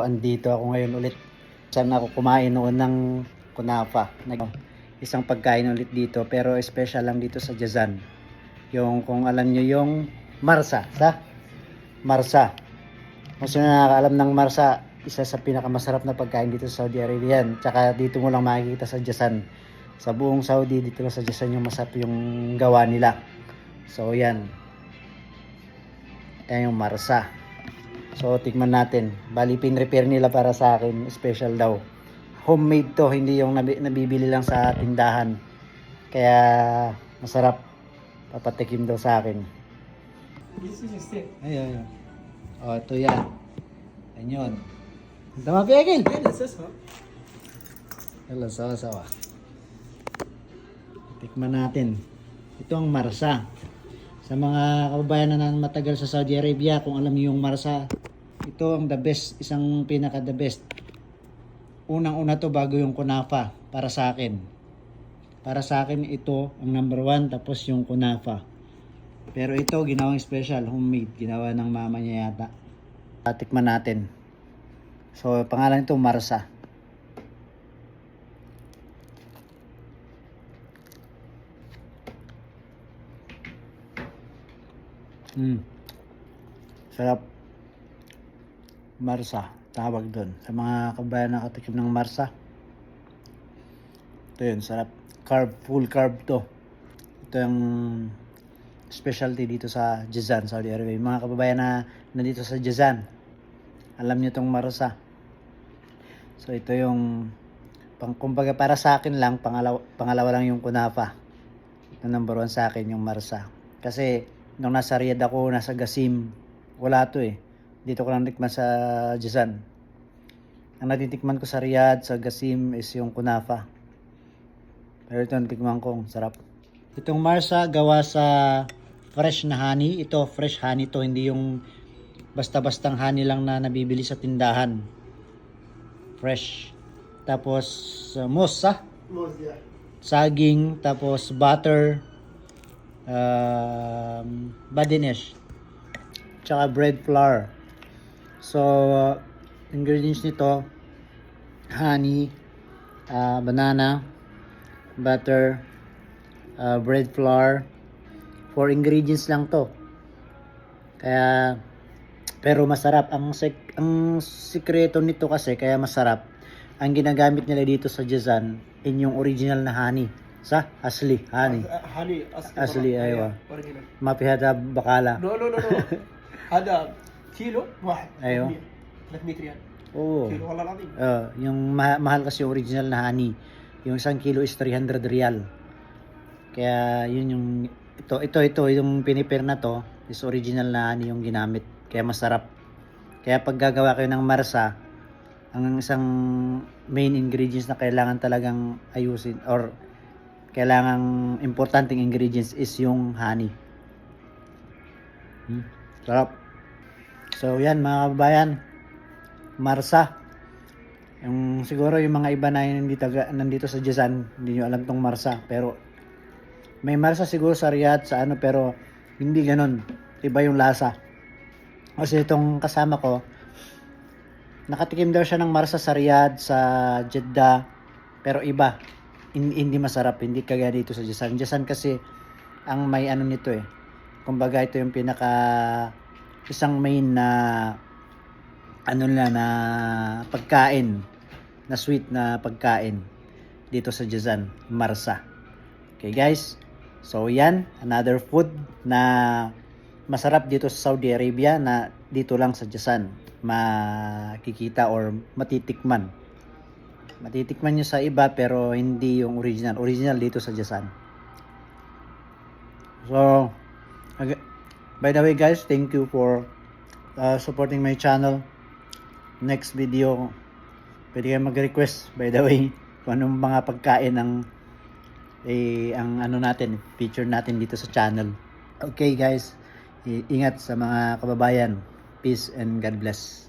Andito ako ngayon ulit. Saan ako kumain noon ng kunafa. Isang pagkain ulit dito pero special lang dito sa Jazan. Yung kung alam nyo yung marsa. Marsa. Kung sino nakakaalam ng marsa, isa sa pinakamasarap na pagkain dito sa Saudi Arabia yan. Tsaka dito mo lang makikita sa Jazan. Sa buong Saudi, dito lang sa Jazan yung masarap yung gawa nila. So yan. Yan yung marsa. So, tikman natin. Bali, pin-repair nila para sa akin. Special daw. Homemade to. Hindi yung nabibili lang sa tindahan. Kaya, masarap. Papatikim daw sa akin. This is a stick. Ayun. O, ito yan. Yan yun. Tama, Piyagin. Yeah, that's this one. Hello, sawa-sawa. Tikman natin. Ito ang marsa. Sa mga kababayan na matagal sa Saudi Arabia, kung alam niyo yung marsa, ito ang the best, isang pinaka the best. Unang-una to bago yung kunafa para sa akin. Para sa akin ito ang number 1, tapos yung kunafa. Pero ito ginawang special, homemade, ginawa ng mama niya yata. Tikman natin. So pangalan ito marsa. Sarap. Marsa, tawag doon. Sa mga kabayan na nakatikim ng marsa. Ito yun, sarap. Carb, full carb to. Ito yung specialty dito sa Jazan, Saudi Arabia. Yung mga kababayan na nandito sa Jazan, alam nyo itong marsa. So ito yung, kumbaga para sa akin lang, pangalawa lang yung kunafa. Ito number 1 sa akin yung marsa. Kasi, nung nasa Riyadh ako, nasa Qasim, wala to eh. Dito ko lang tikman sa Jazan. Ang natitikman ko sa Riyadh, sa Qasim is yung kunafa. Pero ito natikman ko, sarap. Itong marsa gawa sa fresh na honey. Ito fresh honey to, hindi yung basta-bastang honey lang na nabibili sa tindahan. Fresh. Tapos mosa, Yeah. saging, tapos butter, badinesh, tsaka bread flour. So ingredients nito, honey, banana, butter, bread flour. 4 ingredients lang to. Kaya pero masarap ang sikreto nito kasi kaya masarap. Ang ginagamit nila dito sa Jazan yung original na honey. Asli honey. honey أصلي أيوة. original. ما في هذا بقالة. No. هذا كيلو واحد. أيوة. 300 ريال. Oo. كيلو والله العظيم. Yung mahal kasi yung original na honey. Yung 1 kilo is 300 riyal. Kaya yun yung ito yung pinipir na to is original na honey yung ginamit. Kaya masarap. Kaya pag gagawa kayo ng marsa, ang isang main ingredients na kailangan talagang ayusin or kailangang importanteng ingredients is yung honey. Sarap. So yan mga kababayan, marsa. Yung siguro yung mga iba na nandito sa Jazan, hindi nyo alam tong marsa. Pero may marsa siguro sa Riyadh, sa ano, pero hindi ganon. Iba yung lasa. Kasi itong kasama ko, nakatikim daw siya ng marsa sa Riyadh, sa Jeddah, pero iba. Hindi masarap, hindi kagaya dito sa Jazan. Jazan kasi ang may ano nito eh. Kumbaga ito yung isang main na na pagkain, na sweet na pagkain dito sa Jazan, marsa. Okay guys, so yan, another food na masarap dito sa Saudi Arabia na dito lang sa Jazan makikita or matitikman nyo sa iba pero hindi yung original dito sa Jazan. So by the way guys, thank you for supporting my channel. Next video pwede kayo mag-request by the way kung anong mga pagkain ang natin, feature natin dito sa channel. Okay guys, ingat sa mga kababayan. Peace and God bless.